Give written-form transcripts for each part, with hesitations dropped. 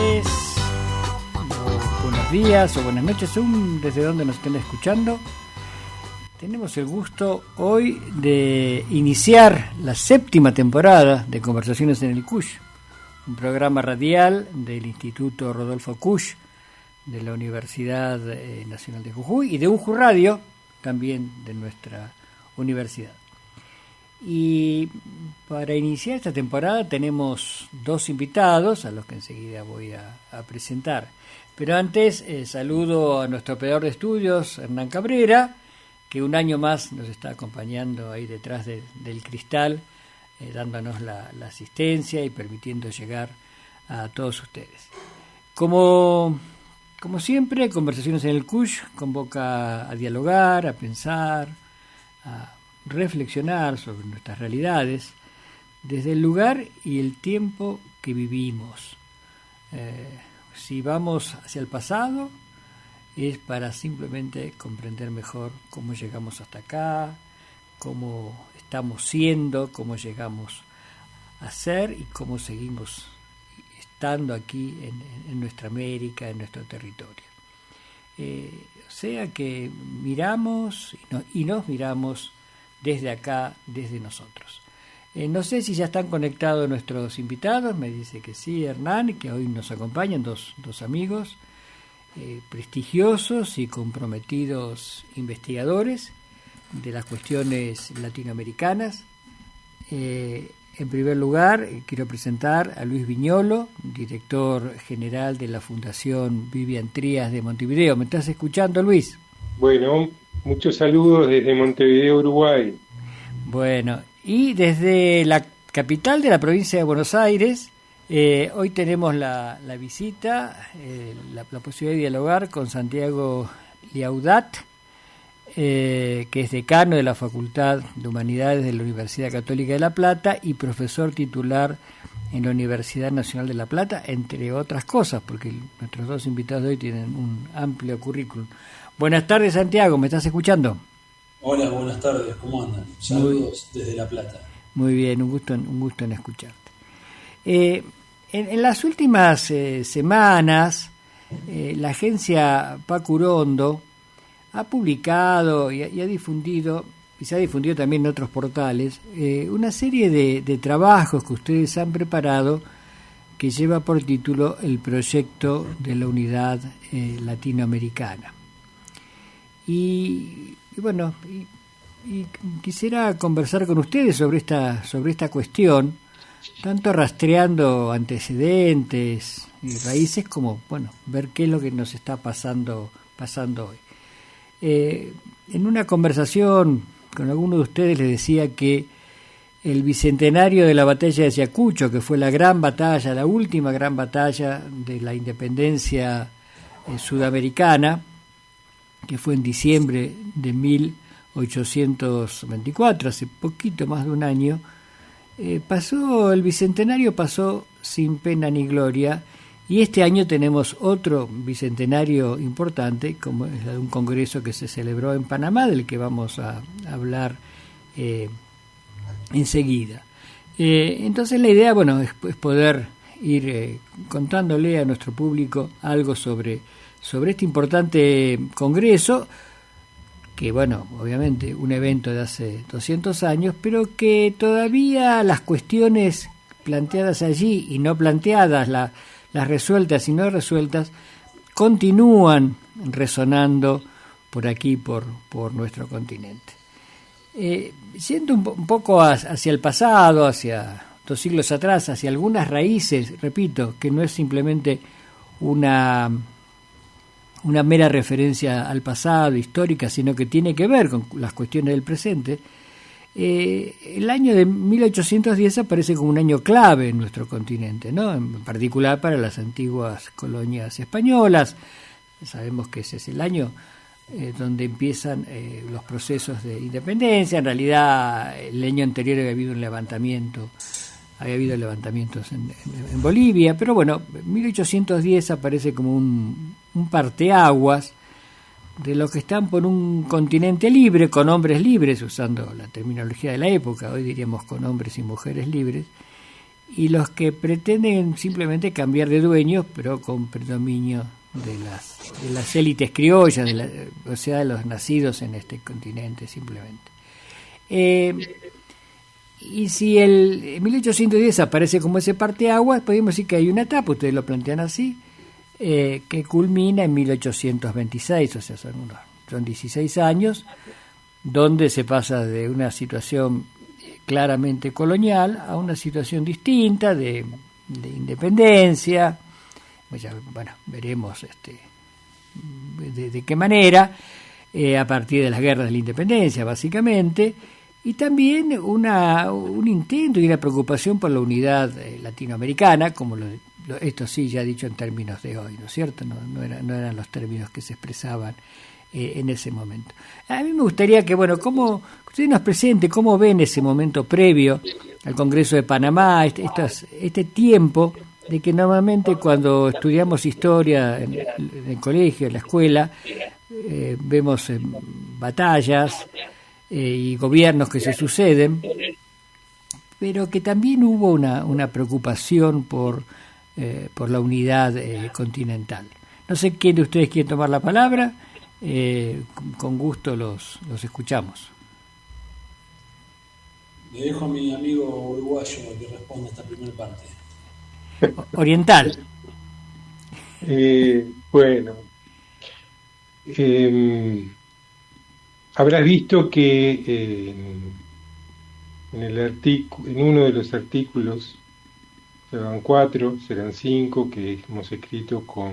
tardes, o buenos días o buenas noches, según desde donde nos estén escuchando. Tenemos el gusto hoy de iniciar la 7ª temporada de Conversaciones en el CUYH, un programa radial del Instituto Rodolfo CUYH de la Universidad Nacional de Jujuy y de UJU Radio, también de nuestra universidad. Y para iniciar esta temporada tenemos 2 invitados, a los que enseguida voy a presentar. Pero antes saludo a nuestro operador de estudios, Hernán Cabrera, que un año más nos está acompañando ahí detrás del cristal, dándonos la asistencia y permitiendo llegar a todos ustedes. Como siempre, Conversaciones en el CUYH convoca a dialogar, a pensar, a reflexionar sobre nuestras realidades desde el lugar y el tiempo que vivimos. Si vamos hacia el pasado, es para simplemente comprender mejor cómo llegamos hasta acá, cómo estamos siendo, cómo llegamos a ser y cómo seguimos estando aquí en nuestra América, en nuestro territorio. O sea que miramos y nos miramos desde acá, desde nosotros. No sé si ya están conectados nuestros invitados, me dice que sí, Hernán, que hoy nos acompañan dos amigos prestigiosos y comprometidos investigadores de las cuestiones latinoamericanas. En primer lugar, quiero presentar a Luis Viñolo, director general de la Fundación Vivian Trías de Montevideo. ¿Me estás escuchando, Luis? Bueno, muchos saludos desde Montevideo, Uruguay. Bueno, y desde la capital de la provincia de Buenos Aires, hoy tenemos la visita, la posibilidad de dialogar con Santiago Liaudat, que es decano de la Facultad de Humanidades de la Universidad Católica de La Plata y profesor titular en la Universidad Nacional de La Plata, entre otras cosas, porque nuestros 2 invitados de hoy tienen un amplio currículum. Buenas tardes, Santiago, ¿me estás escuchando? Hola, buenas tardes, ¿cómo andan? Saludos desde La Plata. Muy bien, un gusto en escucharte. En las últimas semanas, la agencia Paco Urondo ha publicado y ha difundido, y se ha difundido también en otros portales, una serie de trabajos que ustedes han preparado que lleva por título el proyecto de la unidad latinoamericana. Y bueno, y quisiera conversar con ustedes sobre esta cuestión, tanto rastreando antecedentes y raíces como, bueno, ver qué es lo que nos está pasando hoy. En una conversación con alguno de ustedes les decía que el bicentenario de la batalla de Ayacucho, que fue la gran batalla, la última gran batalla de la independencia sudamericana, que fue en diciembre de 1824, hace poquito más de un año, el bicentenario pasó sin pena ni gloria, y este año tenemos otro bicentenario importante, como es un congreso que se celebró en Panamá, del que vamos a hablar enseguida. Entonces la idea, bueno, es poder ir contándole a nuestro público algo sobre este importante congreso, que bueno, obviamente un evento de hace 200 años, pero que todavía las cuestiones planteadas allí y no planteadas, las resueltas y no resueltas, continúan resonando por aquí, por nuestro continente. Yendo un poco hacia el pasado, hacia 2 siglos atrás, hacia algunas raíces, repito, que no es simplemente una mera referencia al pasado, histórica, sino que tiene que ver con las cuestiones del presente. El año de 1810 aparece como un año clave en nuestro continente, ¿no? En particular para las antiguas colonias españolas. Sabemos que ese es el año donde empiezan los procesos de independencia. En realidad, el año anterior había habido levantamientos en Bolivia, pero bueno, 1810 aparece como un parteaguas de los que están por un continente libre, con hombres libres, usando la terminología de la época, hoy diríamos con hombres y mujeres libres, y los que pretenden simplemente cambiar de dueños, pero con predominio de las élites criollas, o sea, de los nacidos en este continente simplemente. Y si el 1810 aparece como ese parteaguas, podemos decir que hay una etapa, ustedes lo plantean así, que culmina en 1826, o sea, son 16 años, donde se pasa de una situación claramente colonial a una situación distinta de independencia. Bueno, veremos de qué manera, a partir de las guerras de la independencia, básicamente, y también un intento y una preocupación por la unidad latinoamericana, como esto sí ya dicho en términos de hoy, ¿no es cierto? No eran los términos que se expresaban en ese momento. A mí me gustaría que, cómo usted nos presente cómo ven ese momento previo al Congreso de Panamá, este tiempo de que normalmente cuando estudiamos historia en el colegio, en la escuela, vemos batallas y gobiernos que se suceden, pero que también hubo una preocupación por la unidad continental. No sé quién de ustedes quiere tomar la palabra. Con gusto los escuchamos. Le dejo a mi amigo uruguayo que responda esta primera parte. Oriental. Bueno, habrás visto que en uno de los artículos, serán 4, serán 5, que hemos escrito con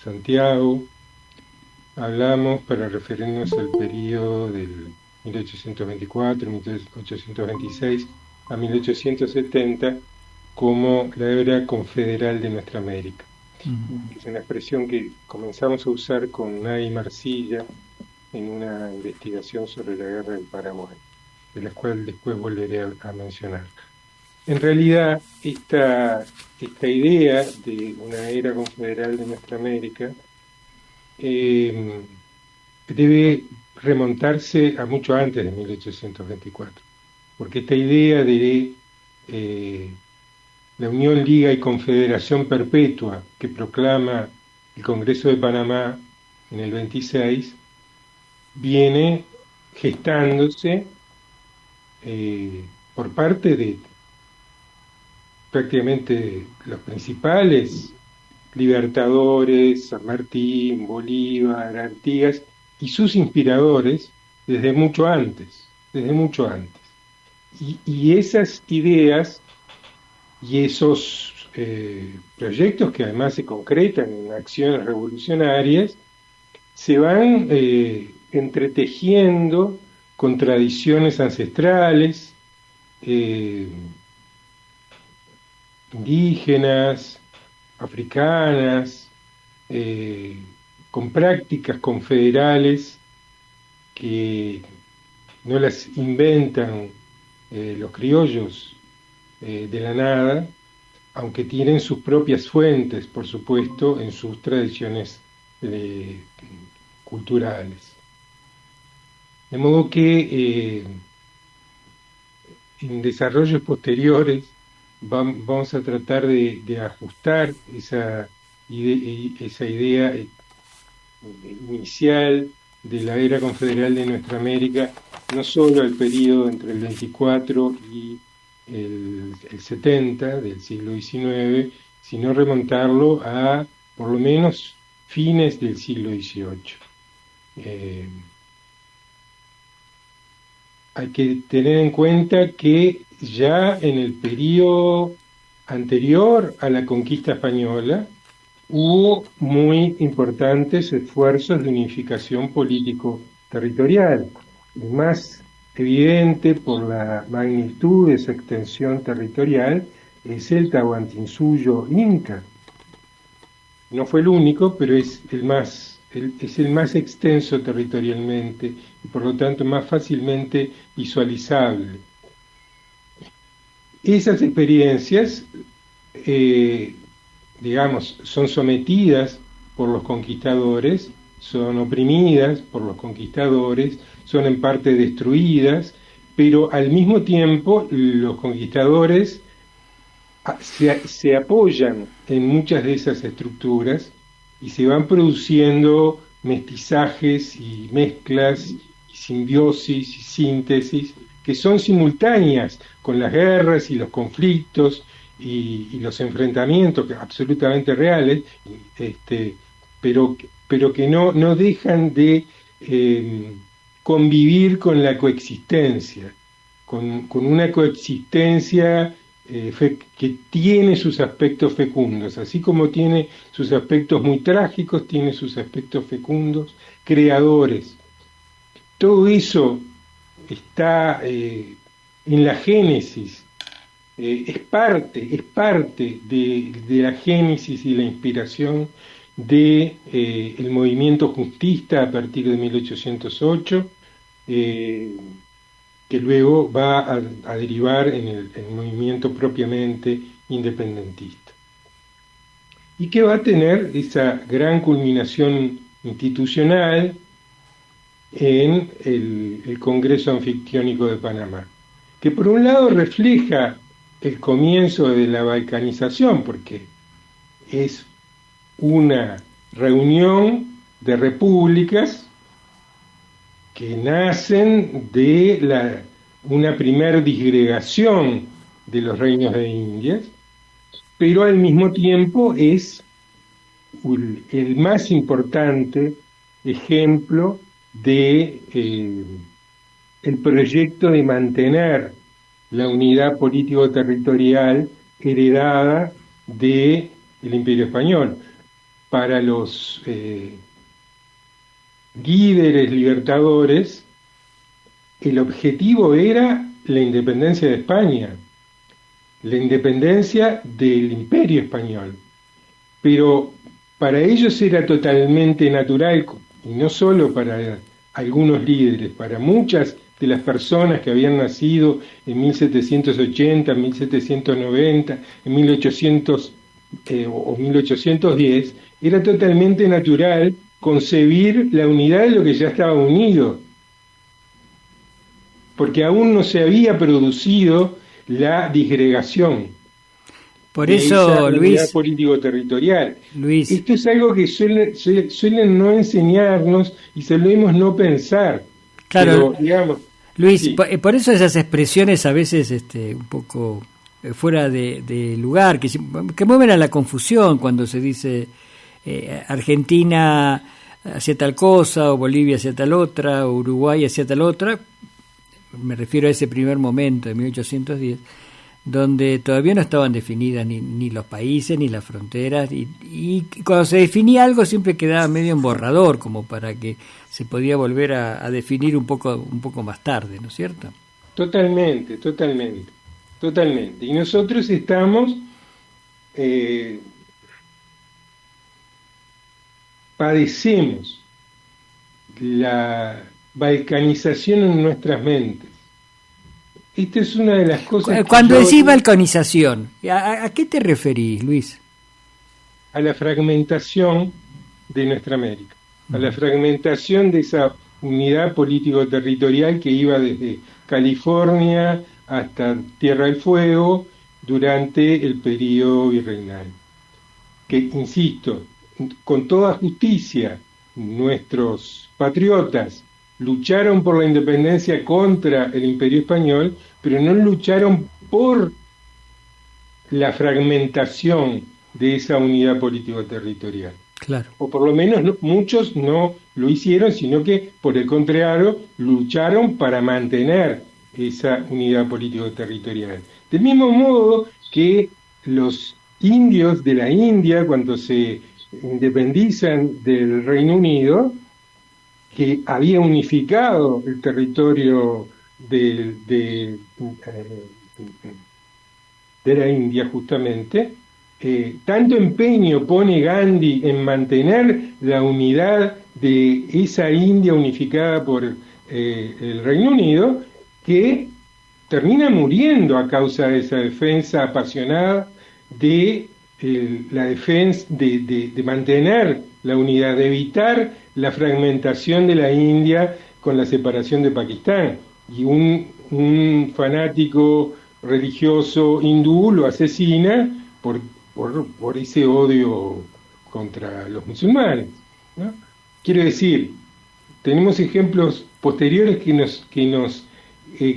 Santiago, hablamos para referirnos al periodo del 1824, 1826 a 1870 como la era confederal de nuestra América. Es una expresión que comenzamos a usar con Nay Marcilla en una investigación sobre la guerra del Paraguay, de la cual después volveré a mencionar. En realidad, esta idea de una era confederal de nuestra América debe remontarse a mucho antes de 1824, porque esta idea de la Unión, Liga y Confederación Perpetua que proclama el Congreso de Panamá en el 26 viene gestándose por parte de prácticamente los principales libertadores, San Martín, Bolívar, Artigas y sus inspiradores desde mucho antes. Y esas ideas y esos proyectos, que además se concretan en acciones revolucionarias, se van entretejiendo con tradiciones ancestrales, indígenas, africanas, con prácticas confederales que no las inventan los criollos de la nada, aunque tienen sus propias fuentes, por supuesto, en sus tradiciones culturales. De modo que en desarrollos posteriores vamos a tratar de ajustar esa idea inicial de la era confederal de nuestra América, no solo al periodo entre el 24 y el 70 del siglo XIX, sino remontarlo a por lo menos fines del siglo XVIII. Hay que tener en cuenta que ya en el periodo anterior a la conquista española hubo muy importantes esfuerzos de unificación político-territorial. El más evidente por la magnitud de su extensión territorial es el Tahuantinsuyo Inca. No fue el único, pero es el más extenso territorialmente y por lo tanto más fácilmente visualizable. Esas experiencias, son sometidas por los conquistadores, son oprimidas por los conquistadores, son en parte destruidas, pero al mismo tiempo los conquistadores se apoyan en muchas de esas estructuras y se van produciendo mestizajes y mezclas y simbiosis y síntesis que son simultáneas con las guerras y los conflictos y los enfrentamientos absolutamente reales, pero, pero que no dejan de convivir con la coexistencia, con una coexistencia que tiene sus aspectos fecundos, así como tiene sus aspectos muy trágicos, tiene sus aspectos fecundos, creadores. Todo eso está en la génesis, es parte de la génesis y la inspiración de el movimiento justista a partir de 1808, que luego va a derivar en el movimiento propiamente independentista. Y que va a tener esa gran culminación institucional en el Congreso Anfictiónico de Panamá, que por un lado refleja el comienzo de la balcanización, porque es una reunión de repúblicas que nacen de una primer disgregación de los reinos de Indias, pero al mismo tiempo es el más importante ejemplo de el proyecto de mantener la unidad político-territorial heredada del Imperio Español. Para los líderes libertadores, el objetivo era la independencia de España, la independencia del Imperio Español. Pero para ellos era totalmente natural, y no solo para algunos líderes, para muchas de las personas que habían nacido en 1780, 1790, en 1800 o 1810, era totalmente natural concebir la unidad de lo que ya estaba unido, porque aún no se había producido la disgregación. Por eso, Luis, político-territorial. Luis, esto es algo que suelen no enseñarnos y solemos no pensar. Claro, pero, digamos, Luis, sí. por eso esas expresiones a veces un poco fuera de lugar, que mueven a la confusión cuando se dice Argentina hacía tal cosa, o Bolivia hacía tal otra, o Uruguay hacía tal otra. Me refiero a ese primer momento de 1810, donde todavía no estaban definidas ni los países ni las fronteras, y cuando se definía algo siempre quedaba medio en borrador, como para que se podía volver a definir un poco más tarde, ¿no es cierto? Totalmente. Y nosotros estamos padecemos la balcanización en nuestras mentes. Esta es una de las cosas. Cuando decís balcanización, ¿a qué te referís, Luis? A la fragmentación de nuestra América, a la fragmentación de esa unidad político-territorial que iba desde California hasta Tierra del Fuego durante el periodo virreinal. Que, insisto, con toda justicia, nuestros patriotas lucharon por la independencia contra el Imperio Español, pero no lucharon por la fragmentación de esa unidad político-territorial. Claro. O por lo menos muchos no lo hicieron, sino que, por el contrario, lucharon para mantener esa unidad político-territorial. Del mismo modo que los indios de la India, cuando se independizan del Reino Unido, que había unificado el territorio de la India justamente, tanto empeño pone Gandhi en mantener la unidad de esa India unificada por el Reino Unido, que termina muriendo a causa de esa defensa apasionada de la defensa de mantener la unidad, de evitar la fragmentación de la India con la separación de Pakistán. Y un fanático religioso hindú lo asesina por ese odio contra los musulmanes, ¿no? Quiero decir, tenemos ejemplos posteriores que nos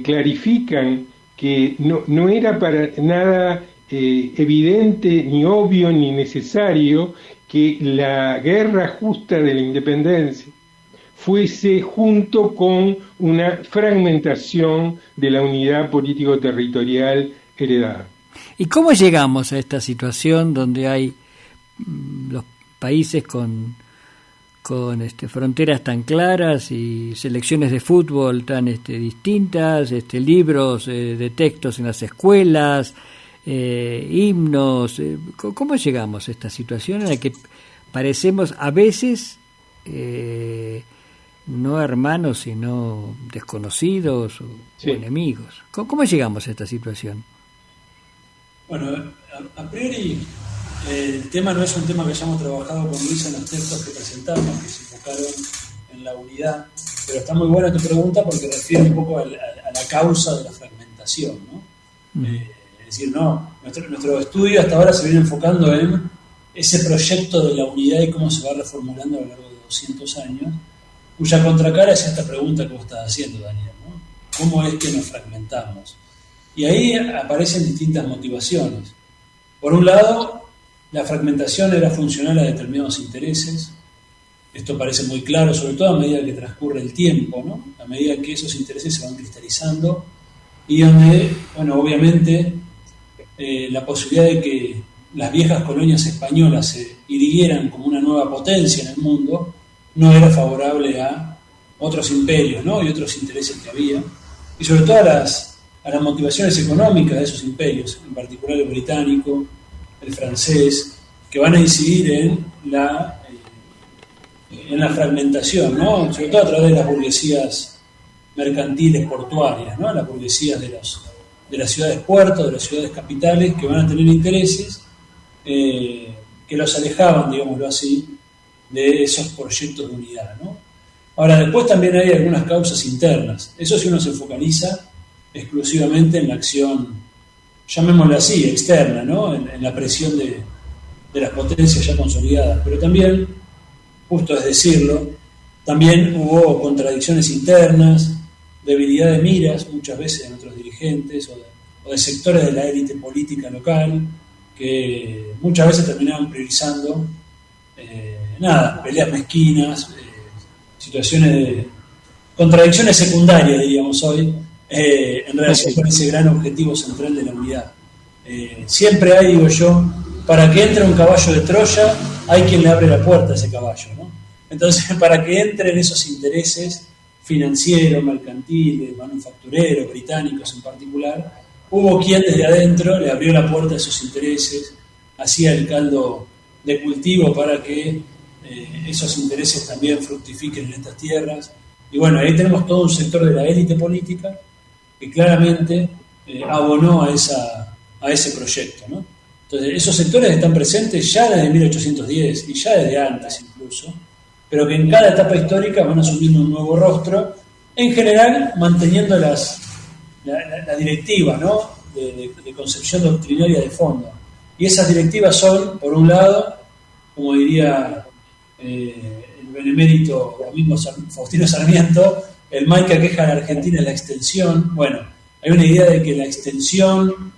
clarifican que no era para nada evidente, ni obvio, ni necesario que la guerra justa de la independencia fuese junto con una fragmentación de la unidad político-territorial heredada. ¿Y cómo llegamos a esta situación donde hay los países con fronteras tan claras y selecciones de fútbol tan distintas, libros de textos en las escuelas, himnos? ¿Cómo llegamos a esta situación en la que parecemos a veces no hermanos sino desconocidos o enemigos? ¿Cómo llegamos a esta situación? Bueno, a priori el tema no es un tema que hayamos trabajado con Luis en los textos que presentamos, que se enfocaron en la unidad, pero está muy buena tu pregunta porque refiere un poco a la causa de la fragmentación, ¿no? Es decir, nuestro estudio hasta ahora se viene enfocando en ese proyecto de la unidad y cómo se va reformulando a lo largo de 200 años, cuya contracara es esta pregunta que vos estás haciendo, Daniel, ¿no? ¿Cómo es que nos fragmentamos? Y ahí aparecen distintas motivaciones. Por un lado, la fragmentación era funcional a determinados intereses. Esto parece muy claro, sobre todo a medida que transcurre el tiempo, ¿no? A medida que esos intereses se van cristalizando y donde, bueno, obviamente, la posibilidad de que las viejas colonias españolas se irguieran como una nueva potencia en el mundo no era favorable a otros imperios, ¿no? Y otros intereses que había, y sobre todo a las motivaciones económicas de esos imperios, en particular el británico, el francés, que van a incidir en la fragmentación, ¿no? Sobre todo a través de las burguesías mercantiles portuarias, ¿no? Las burguesías de las ciudades puertos, de las ciudades capitales, que van a tener intereses que los alejaban, digámoslo así, de esos proyectos de unidad, ¿no? Ahora, después también hay algunas causas internas. Eso si uno se focaliza exclusivamente en la acción, llamémosla así, externa, ¿no? En la presión de las potencias ya consolidadas. Pero también, justo es decirlo, también hubo contradicciones internas, debilidad de miras, muchas veces de nuestros dirigentes o de sectores de la élite política local, que muchas veces terminaban priorizando peleas mezquinas, situaciones de contradicciones secundarias, diríamos hoy, en relación con ese gran objetivo central de la unidad. Siempre hay, digo yo, para que entre un caballo de Troya, hay quien le abre la puerta a ese caballo, ¿no? Entonces, para que entren esos intereses financieros, mercantiles, manufactureros, británicos en particular, hubo quien desde adentro le abrió la puerta a esos intereses, hacía el caldo de cultivo para que esos intereses también fructifiquen en estas tierras. Y bueno, ahí tenemos todo un sector de la élite política que claramente abonó a ese proyecto, ¿no? Entonces, esos sectores están presentes ya desde 1810 y ya desde antes incluso, pero que en cada etapa histórica van asumiendo un nuevo rostro, en general manteniendo la directiva, ¿no? de concepción doctrinaria de fondo. Y esas directivas son, por un lado, como diría el benemérito mismo Faustino Sarmiento, el mal que aqueja a la Argentina es la extensión. Bueno, hay una idea de que la extensión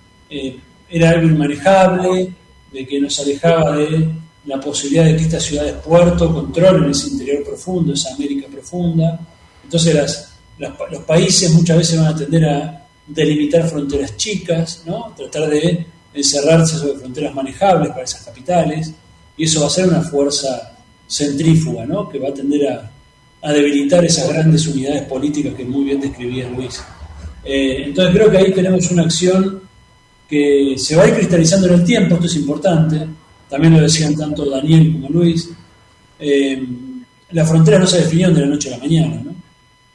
era algo inmanejable, de que nos alejaba de la posibilidad de que estas ciudades puerto controlen ese interior profundo, esa América profunda. Entonces los países muchas veces van a tender a delimitar fronteras chicas, ¿no? Tratar de encerrarse sobre fronteras manejables para esas capitales, y eso va a ser una fuerza centrífuga, ¿no? Que va a tender a debilitar esas grandes unidades políticas que muy bien describía Luis. Entonces creo que ahí tenemos una acción que se va a ir cristalizando en el tiempo. Esto es importante, también lo decían tanto Daniel como Luis. Las fronteras no se definieron de la noche a la mañana, ¿no?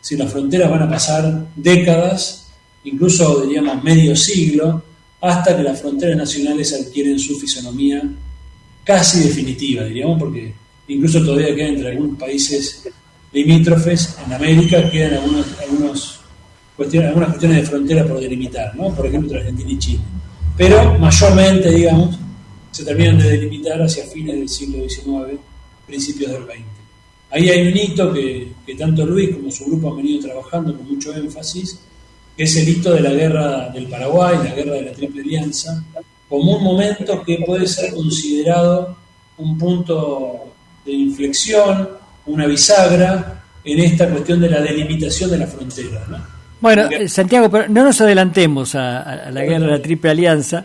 Si las fronteras van a pasar décadas, incluso diríamos medio siglo, hasta que las fronteras nacionales adquieren su fisonomía casi definitiva, diríamos, porque incluso todavía quedan entre algunos países limítrofes en América, quedan algunos algunas cuestiones de frontera por delimitar, ¿no? Por ejemplo, entre Argentina y Chile. Pero mayormente, digamos, se terminan de delimitar hacia fines del siglo XIX, principios del XX. Ahí hay un hito que tanto Luis como su grupo han venido trabajando con mucho énfasis, que es el hito de la Guerra del Paraguay, la Guerra de la Triple Alianza, como un momento que puede ser considerado un punto de inflexión, una bisagra en esta cuestión de la delimitación de la frontera, ¿no? Bueno, Santiago, pero no nos adelantemos a la Guerra de la Triple Alianza,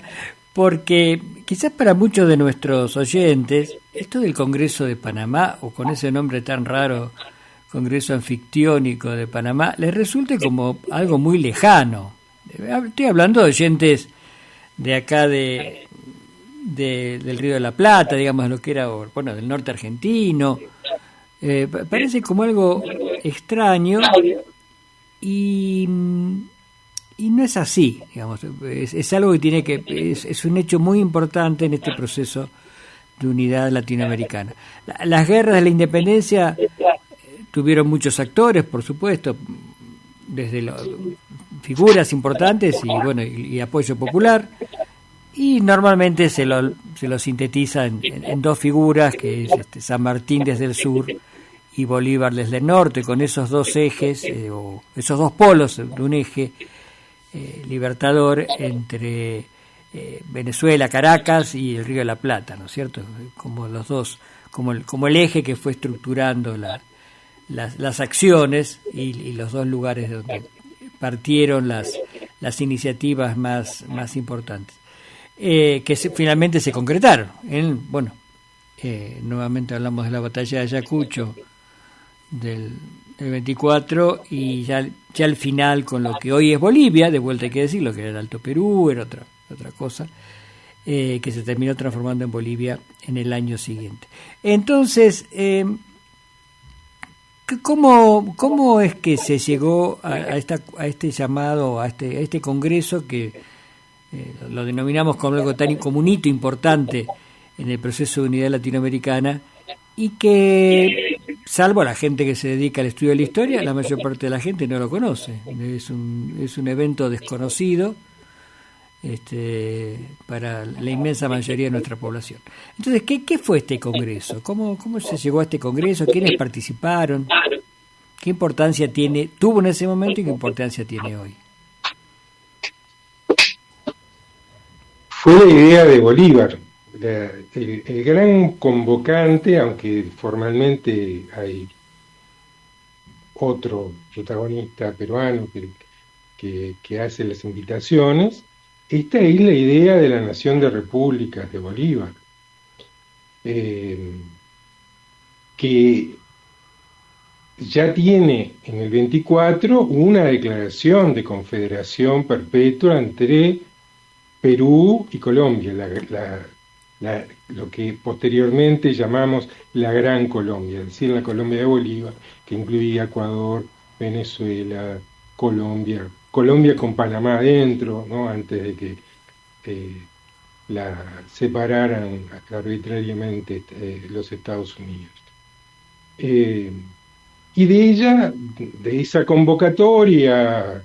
porque quizás para muchos de nuestros oyentes, esto del Congreso de Panamá, o con ese nombre tan raro, Congreso Anfictiónico de Panamá, les resulte como algo muy lejano. Estoy hablando de oyentes de acá del Río de la Plata, digamos, lo que era, bueno, del norte argentino. Parece como algo extraño y no es así, digamos. Es algo que tiene que es un hecho muy importante en este proceso de unidad latinoamericana. Las guerras de la independencia tuvieron muchos actores, por supuesto, desde figuras importantes y bueno, y apoyo popular, y normalmente se lo sintetiza en dos figuras, que es San Martín desde el sur y Bolívar desde el norte, con esos dos ejes o esos dos polos de un eje libertador entre Venezuela, Caracas y el Río de la Plata, ¿no es cierto? Como los dos, como el eje que fue estructurando las acciones y los dos lugares de donde partieron las iniciativas más importantes, que finalmente se concretaron. Nuevamente hablamos de la batalla de Ayacucho del 24 y ya al final con lo que hoy es Bolivia, de vuelta hay que decirlo, que era el Alto Perú, era otra cosa, que se terminó transformando en Bolivia en el año siguiente. Entonces, ¿cómo es que se llegó a este llamado, a este congreso que lo denominamos como algo como un hito importante en el proceso de unidad latinoamericana y que, salvo a la gente que se dedica al estudio de la historia, la mayor parte de la gente no lo conoce? Es un evento desconocido para la inmensa mayoría de nuestra población. Entonces, ¿qué fue este congreso? ¿Cómo se llegó a este congreso? ¿Quiénes participaron? ¿Qué importancia tuvo en ese momento y qué importancia tiene hoy? Fue la idea de Bolívar, el gran convocante, aunque formalmente hay otro protagonista peruano que hace las invitaciones. Esta es la idea de la nación de repúblicas de Bolívar, que ya tiene en el 24 una declaración de confederación perpetua entre Perú y Colombia, lo que posteriormente llamamos la Gran Colombia, es decir, la Colombia de Bolívar, que incluía Ecuador, Venezuela, Colombia con Panamá adentro, ¿no? Antes de que la separaran arbitrariamente los Estados Unidos. Y de esa convocatoria,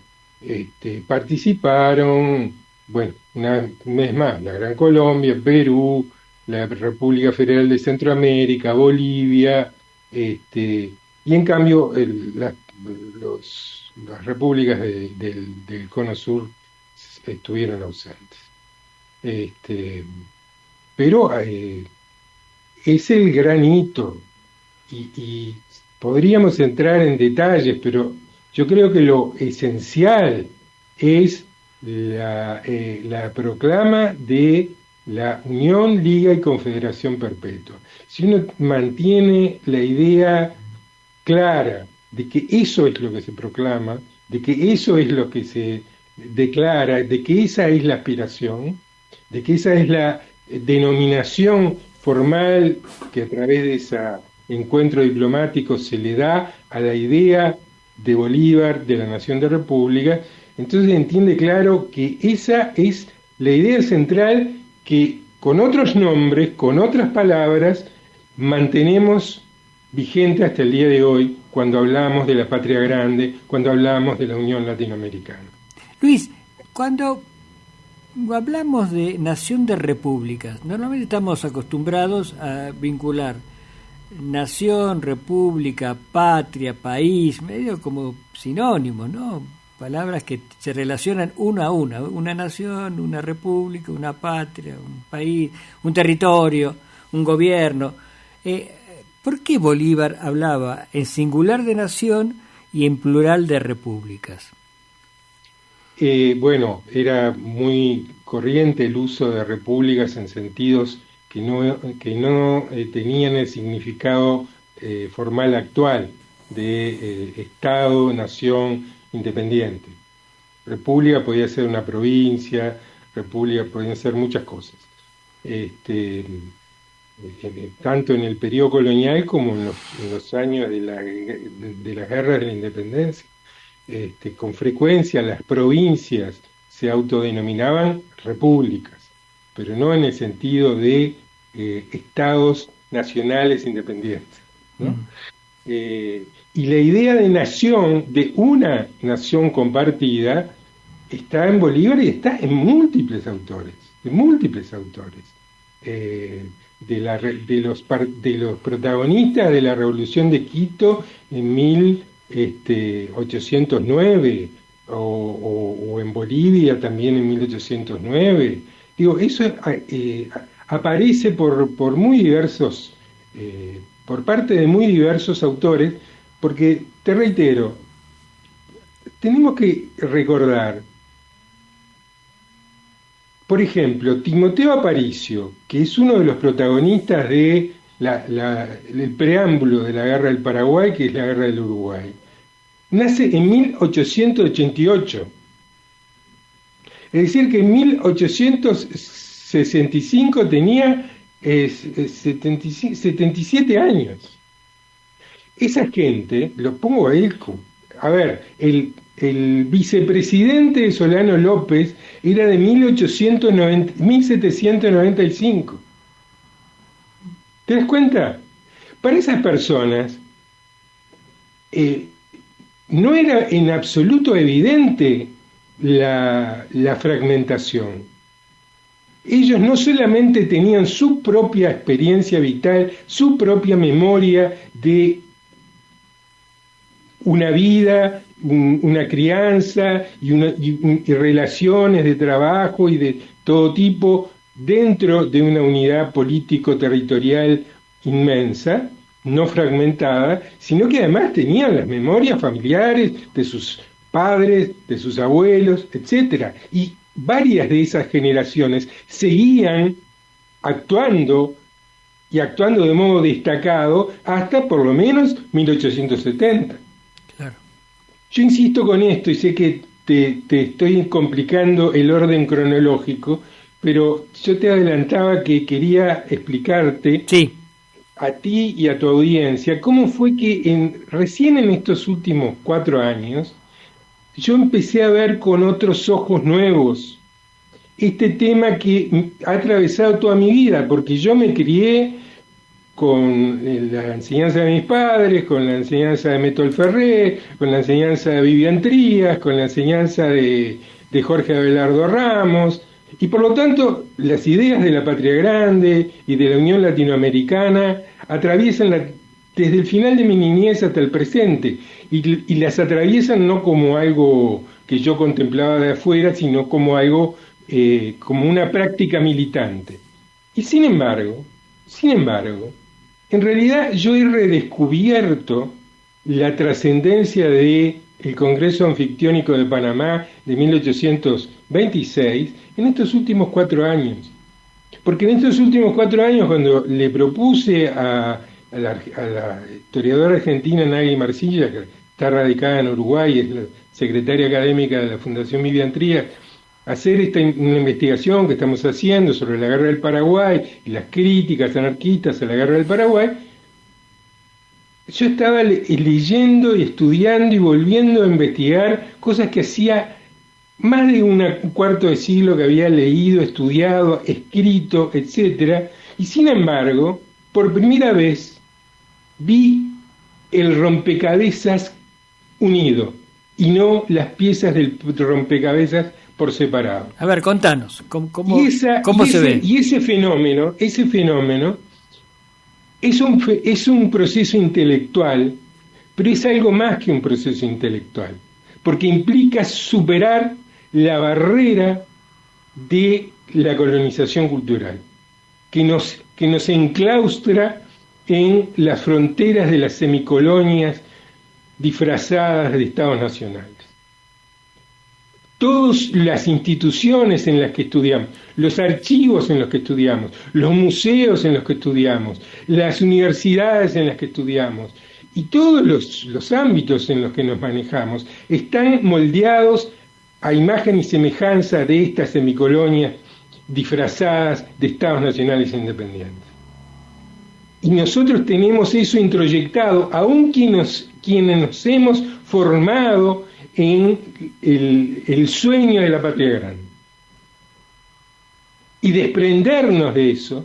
participaron, bueno, un mes más, la Gran Colombia, Perú, la República Federal de Centroamérica, Bolivia, y en cambio las repúblicas del Cono Sur estuvieron ausentes. Pero es el gran hito y podríamos entrar en detalles, pero yo creo que lo esencial es la proclama de la Unión, Liga y Confederación Perpetua. Si uno mantiene la idea clara de que eso es lo que se proclama, de que eso es lo que se declara, de que esa es la aspiración, de que esa es la denominación formal que a través de ese encuentro diplomático se le da a la idea de Bolívar, de la nación de república, entonces entiende claro que esa es la idea central que con otros nombres, con otras palabras, mantenemos vigente hasta el día de hoy cuando hablamos de la patria grande, cuando hablamos de la Unión Latinoamericana. Luis, cuando hablamos de nación de repúblicas, normalmente estamos acostumbrados a vincular nación, república, patria, país, medio como sinónimos, ¿no? Palabras que se relacionan una a una nación, una república, una patria, un país, un territorio, un gobierno. ¿Por qué Bolívar hablaba en singular de nación y en plural de repúblicas? Bueno, era muy corriente el uso de repúblicas en sentidos que no tenían el significado formal actual de Estado, nación independiente. República podía ser una provincia, república podían ser muchas cosas. Tanto en el periodo colonial como en los años de las guerras de la independencia. Con frecuencia las provincias se autodenominaban repúblicas, pero no en el sentido de estados nacionales independientes, ¿no? Y la idea de nación, de una nación compartida, está en Bolívar y está en múltiples autores, de los protagonistas de la Revolución de Quito en 1809 o en Bolivia también en 1809. Digo, eso aparece por muy diversos, por parte de muy diversos autores, porque, te reitero, tenemos que recordar, por ejemplo, Timoteo Aparicio, que es uno de los protagonistas de el preámbulo de la Guerra del Paraguay, que es la Guerra del Uruguay, nace en 1888. Es decir, que en 1865 tenía 77 años. Esa gente, lo pongo a él, a ver, el vicepresidente de Solano López era de 1795. ¿Te das cuenta? Para esas personas no era en absoluto evidente la fragmentación. Ellos no solamente tenían su propia experiencia vital, su propia memoria de una vida, una crianza y relaciones de trabajo y de todo tipo dentro de una unidad político-territorial inmensa, no fragmentada, sino que además tenían las memorias familiares de sus padres, de sus abuelos, etc. Y varias de esas generaciones seguían actuando y actuando de modo destacado hasta por lo menos 1870. Claro. Yo insisto con esto y sé que te estoy complicando el orden cronológico, pero yo te adelantaba que quería explicarte a ti y a tu audiencia cómo fue que recién en estos últimos 4 años yo empecé a ver con otros ojos nuevos este tema que ha atravesado toda mi vida, porque yo me crié con la enseñanza de mis padres, con la enseñanza de Métol Ferré, con la enseñanza de Vivian Trías, con la enseñanza de Jorge Abelardo Ramos, y por lo tanto las ideas de la patria grande y de la Unión Latinoamericana atraviesan desde el final de mi niñez hasta el presente, y las atraviesan no como algo que yo contemplaba de afuera, sino como algo, como una práctica militante. Y sin embargo, en realidad yo he redescubierto la trascendencia del Congreso Anfictiónico de Panamá de 1826 en estos últimos 4 años. Porque en estos últimos 4 años, cuando le propuse a la historiadora argentina Nagui Marcilla, que está radicada en Uruguay, es la secretaria académica de la Fundación Vivian Trías, hacer una investigación que estamos haciendo sobre la Guerra del Paraguay y las críticas anarquistas a la Guerra del Paraguay, yo estaba leyendo y estudiando y volviendo a investigar cosas que hacía más de un cuarto de siglo que había leído, estudiado, escrito, etc. Y sin embargo, por primera vez, vi el rompecabezas unido y no las piezas del rompecabezas por separado. A ver, contanos, ¿cómo se ve? Y ese fenómeno es un proceso intelectual, pero es algo más que un proceso intelectual, porque implica superar la barrera de la colonización cultural, que nos enclaustra en las fronteras de las semicolonias disfrazadas de estados nacionales. Todas las instituciones en las que estudiamos, los archivos en los que estudiamos, los museos en los que estudiamos, las universidades en las que estudiamos y todos los ámbitos en los que nos manejamos están moldeados a imagen y semejanza de estas semicolonias disfrazadas de estados nacionales independientes. Y nosotros tenemos eso introyectado, aun quienes nos hemos formado en el sueño de la patria grande. Y desprendernos de eso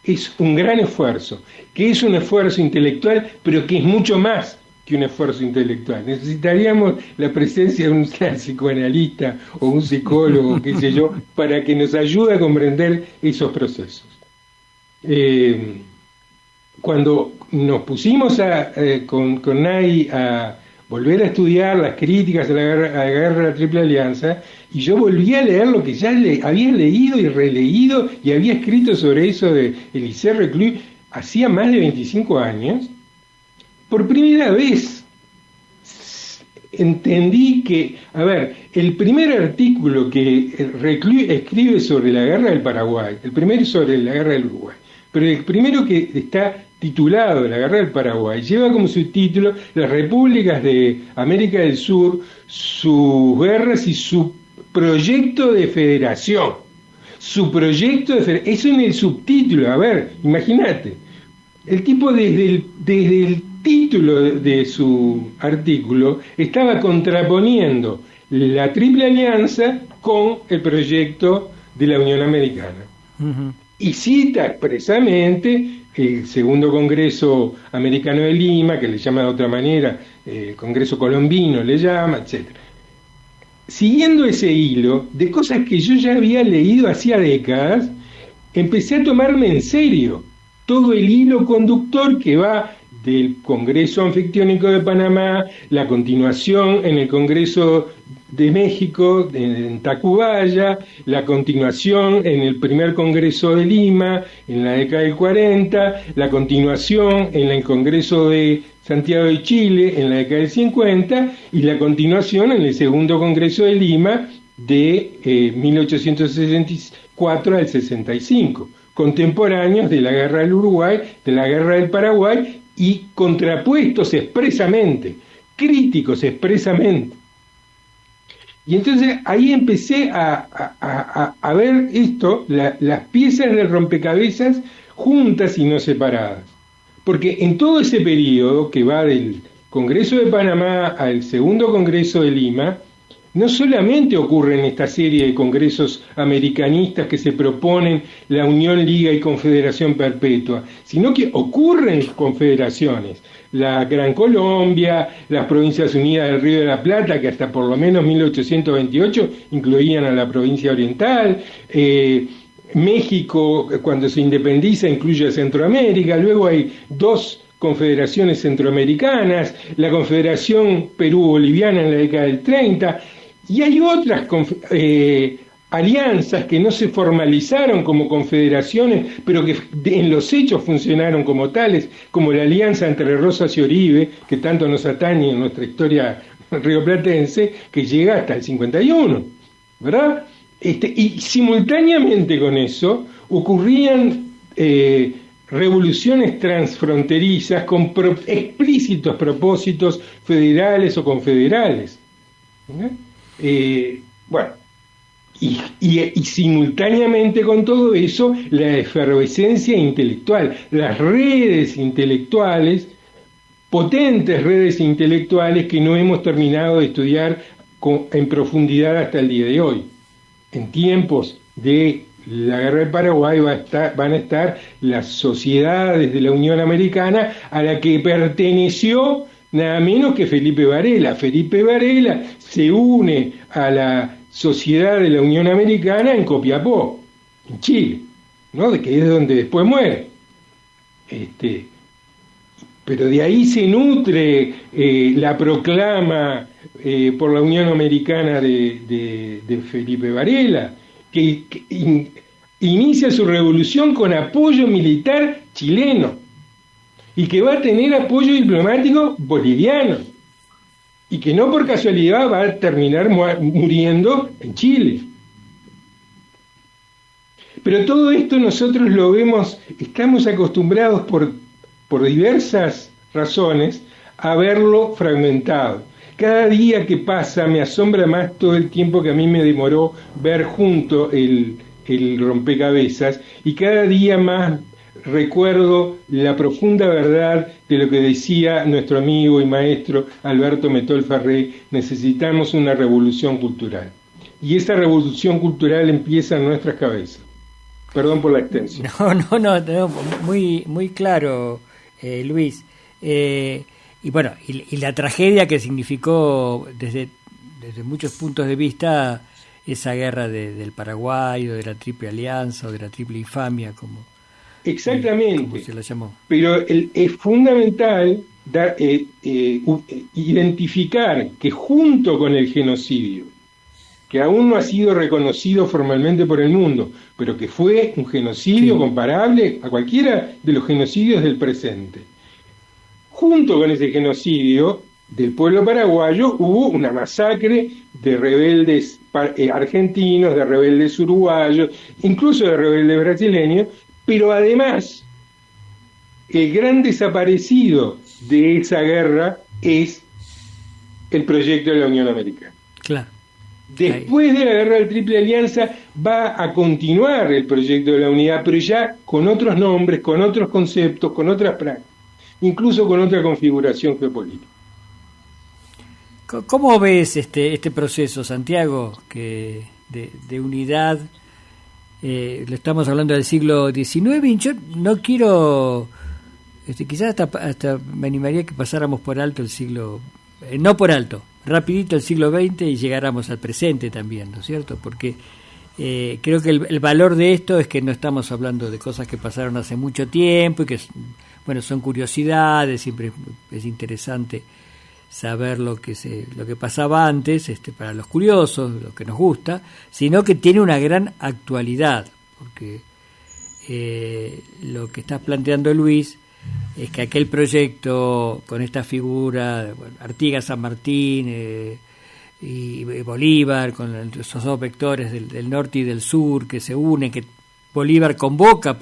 es un gran esfuerzo, que es un esfuerzo intelectual, pero que es mucho más que un esfuerzo intelectual. Necesitaríamos la presencia de un psicoanalista o un psicólogo, qué sé yo, para que nos ayude a comprender esos procesos. Cuando nos pusimos con Nay a volver a estudiar las críticas a la guerra de la Triple Alianza, y yo volví a leer lo que ya había leído y releído y había escrito sobre eso de Élisée Reclus hacía más de 25 años, por primera vez entendí que, el primer artículo que Reclus escribe sobre la guerra del Paraguay, el primero sobre la guerra del Uruguay, pero el primero que está titulado La Guerra del Paraguay, lleva como subtítulo Las Repúblicas de América del Sur, sus guerras y su proyecto de federación. Eso en el subtítulo, imagínate. El tipo desde el título de su artículo estaba contraponiendo la Triple Alianza con el proyecto de la Unión Americana. Uh-huh. Y cita expresamente el segundo Congreso Americano de Lima, que le llama de otra manera, el Congreso Colombino le llama, etc. Siguiendo ese hilo de cosas que yo ya había leído hacía décadas, empecé a tomarme en serio todo el hilo conductor que va del Congreso Anfictiónico de Panamá, la continuación en el Congreso de México, en Tacubaya, la continuación en el primer Congreso de Lima, en la década del 40, la continuación en el Congreso de Santiago de Chile, en la década del 50, y la continuación en el segundo Congreso de Lima de 1864 al 65, contemporáneos de la Guerra del Uruguay, de la Guerra del Paraguay, y contrapuestos expresamente, críticos expresamente. Y entonces ahí empecé a ver esto, las piezas del rompecabezas juntas y no separadas. Porque en todo ese periodo que va del Congreso de Panamá al segundo Congreso de Lima, no solamente ocurren esta serie de congresos americanistas que se proponen la Unión, Liga y Confederación Perpetua, sino que ocurren confederaciones. La Gran Colombia, las Provincias Unidas del Río de la Plata, que hasta por lo menos 1828 incluían a la provincia oriental, México, cuando se independiza, incluye a Centroamérica, luego hay dos confederaciones centroamericanas, la Confederación Perú-Boliviana en la década del 30, y hay otras alianzas que no se formalizaron como confederaciones, pero que en los hechos funcionaron como tales, como la alianza entre Rosas y Oribe, que tanto nos atañe en nuestra historia rioplatense, que llega hasta el 51, ¿verdad? Y simultáneamente con eso ocurrían revoluciones transfronterizas con explícitos propósitos federales o confederales. Y simultáneamente con todo eso, la efervescencia intelectual, las redes intelectuales, potentes redes intelectuales que no hemos terminado de estudiar en profundidad hasta el día de hoy. En tiempos de la guerra del Paraguay van a estar las sociedades de la Unión Americana, a la que perteneció nada menos que Felipe Varela. Felipe Varela se une a la sociedad de la Unión Americana en Copiapó, en Chile, ¿no? Que es donde después muere. Pero de ahí se nutre la proclama por la Unión Americana de Felipe Varela, que inicia su revolución con apoyo militar chileno y que va a tener apoyo diplomático boliviano y que no por casualidad va a terminar muriendo en Chile. Pero todo esto nosotros lo vemos, estamos acostumbrados por diversas razones a verlo fragmentado. Cada día que pasa me asombra más todo el tiempo que a mí me demoró ver junto el rompecabezas, y cada día más recuerdo la profunda verdad de lo que decía nuestro amigo y maestro Alberto Metol Ferré: necesitamos una revolución cultural. Y esa revolución cultural empieza en nuestras cabezas. Perdón por la extensión. No, muy, muy claro, Luis. Y bueno, y la tragedia que significó desde muchos puntos de vista esa guerra del Paraguay, o de la Triple Alianza, o de la Triple Infamia, como se la llamó. Pero es fundamental identificar que junto con el genocidio, que aún no ha sido reconocido formalmente por el mundo, pero que fue un genocidio comparable a cualquiera de los genocidios del presente, junto con ese genocidio del pueblo paraguayo hubo una masacre de rebeldes argentinos, de rebeldes uruguayos, incluso de rebeldes brasileños, pero además el gran desaparecido de esa guerra es el proyecto de la Unión Americana. Claro. Después de la guerra de la Triple Alianza va a continuar el proyecto de la unidad, pero ya con otros nombres, con otros conceptos, con otras prácticas, incluso con otra configuración geopolítica. ¿Cómo ves este proceso, Santiago, que de unidad? Lo estamos hablando del siglo XIX, y yo no quiero, quizás hasta me animaría a que pasáramos por alto el siglo, no por alto, rapidito el siglo XX y llegáramos al presente también, ¿no es cierto? Porque creo que el valor de esto es que no estamos hablando de cosas que pasaron hace mucho tiempo y que, bueno, son curiosidades, siempre es interesante saber lo que pasaba antes, para los curiosos, lo que nos gusta, sino que tiene una gran actualidad, porque lo que está planteando Luis es que aquel proyecto con esta figura, Artigas, San Martín y Bolívar, con esos dos vectores del norte y del sur que se unen, que Bolívar convoca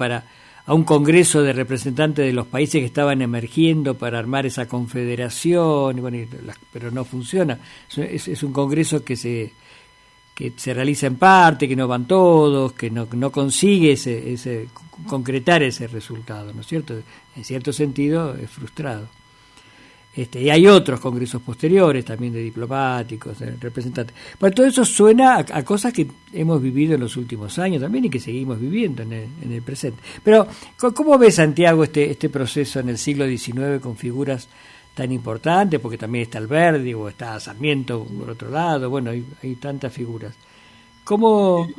a un congreso de representantes de los países que estaban emergiendo para armar esa confederación, pero no funciona. Es un congreso que se realiza en parte, que no van todos, que no consigue concretar ese resultado, ¿no es cierto? En cierto sentido es frustrado. Y hay otros congresos posteriores también de diplomáticos, de representantes. Bueno, todo eso suena a cosas que hemos vivido en los últimos años también y que seguimos viviendo en el presente. Pero, ¿cómo ves, Santiago, este proceso en el siglo XIX con figuras tan importantes? Porque también está Alberdi o está Sarmiento por otro lado. Bueno, hay tantas figuras. ¿Cómo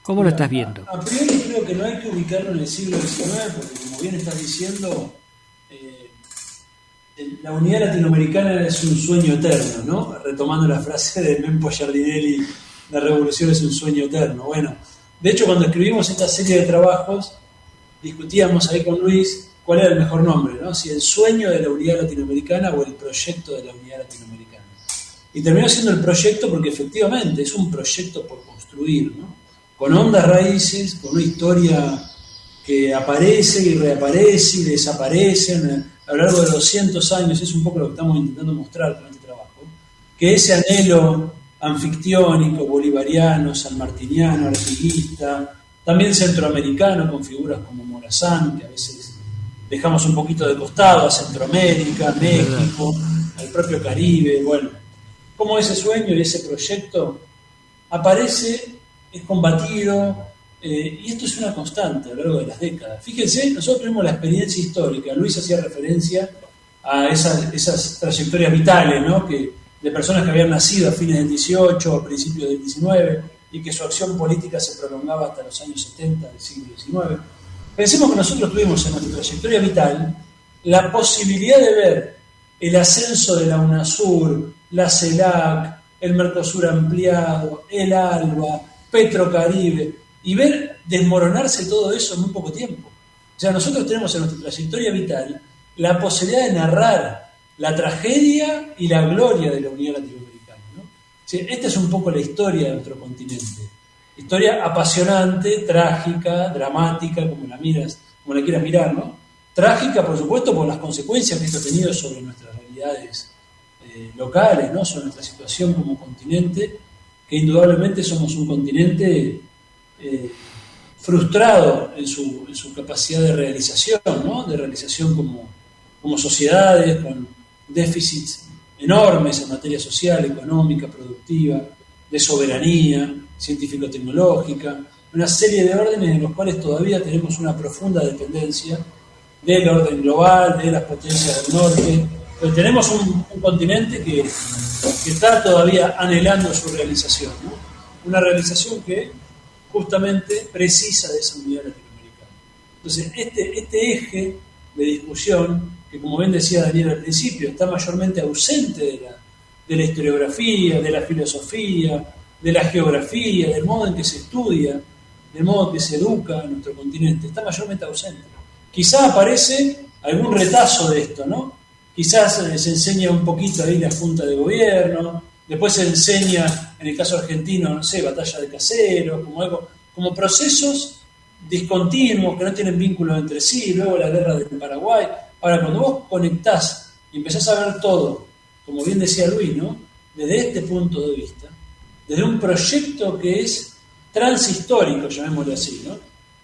lo estás viendo? A priori creo que no hay que ubicarlo en el siglo XIX, porque como bien estás diciendo, la unidad latinoamericana es un sueño eterno, ¿no? Retomando la frase de Mempo Giardinelli, la revolución es un sueño eterno. Bueno, de hecho, cuando escribimos esta serie de trabajos, discutíamos ahí con Luis cuál era el mejor nombre, ¿no? Si el sueño de la unidad latinoamericana o el proyecto de la unidad latinoamericana. Y terminó siendo el proyecto porque efectivamente es un proyecto por construir, ¿no? Con hondas raíces, con una historia que aparece y reaparece y desaparece a lo largo de 200 años. Es un poco lo que estamos intentando mostrar con este trabajo, que ese anhelo anfictiónico, bolivariano, sanmartiniano, artiguista, también centroamericano, con figuras como Morazán, que a veces dejamos un poquito de costado, a Centroamérica, México, al propio Caribe. Bueno, cómo ese sueño y ese proyecto aparece, es combatido, y esto es una constante a lo largo de las décadas. Fíjense, nosotros tenemos la experiencia histórica. Luis hacía referencia a esas trayectorias vitales, ¿no? De personas que habían nacido a fines del 18 o a principios del 19 y que su acción política se prolongaba hasta los años 70 del siglo XIX. Pensemos que nosotros tuvimos en nuestra trayectoria vital la posibilidad de ver el ascenso de la UNASUR, la CELAC, el Mercosur ampliado, el ALBA, Petrocaribe, y ver desmoronarse todo eso en muy poco tiempo. O sea, nosotros tenemos en nuestra trayectoria vital la posibilidad de narrar la tragedia y la gloria de la unidad latinoamericana, ¿no? O sea, esta es un poco la historia de nuestro continente. Historia apasionante, trágica, dramática, como la quieras mirar, ¿no? Trágica, por supuesto, por las consecuencias que esto ha tenido sobre nuestras realidades locales, ¿no? Sobre nuestra situación como continente, que indudablemente somos un continente frustrado en su capacidad de realización, ¿no? De realización como sociedades, con déficits enormes en materia social, económica, productiva, de soberanía científico-tecnológica, una serie de órdenes en los cuales todavía tenemos una profunda dependencia del orden global, de las potencias del norte. Pero tenemos un continente que está todavía anhelando su realización, ¿no? Una realización que justamente precisa de esa unidad latinoamericana. Entonces, este eje de discusión, que como bien decía Daniel al principio, está mayormente ausente de la historiografía, de la filosofía, de la geografía, del modo en que se estudia, del modo en que se educa en nuestro continente, está mayormente ausente. Quizás aparece algún retazo de esto, ¿no? Quizás se enseña un poquito ahí la Junta de Gobierno, después se enseña, en el caso argentino, no sé, batalla de Caseros, como procesos discontinuos que no tienen vínculos entre sí, luego la guerra del Paraguay. Ahora, cuando vos conectás y empezás a ver todo, como bien decía Luis, ¿no? Desde este punto de vista, desde un proyecto que es transhistórico, llamémoslo así, ¿no?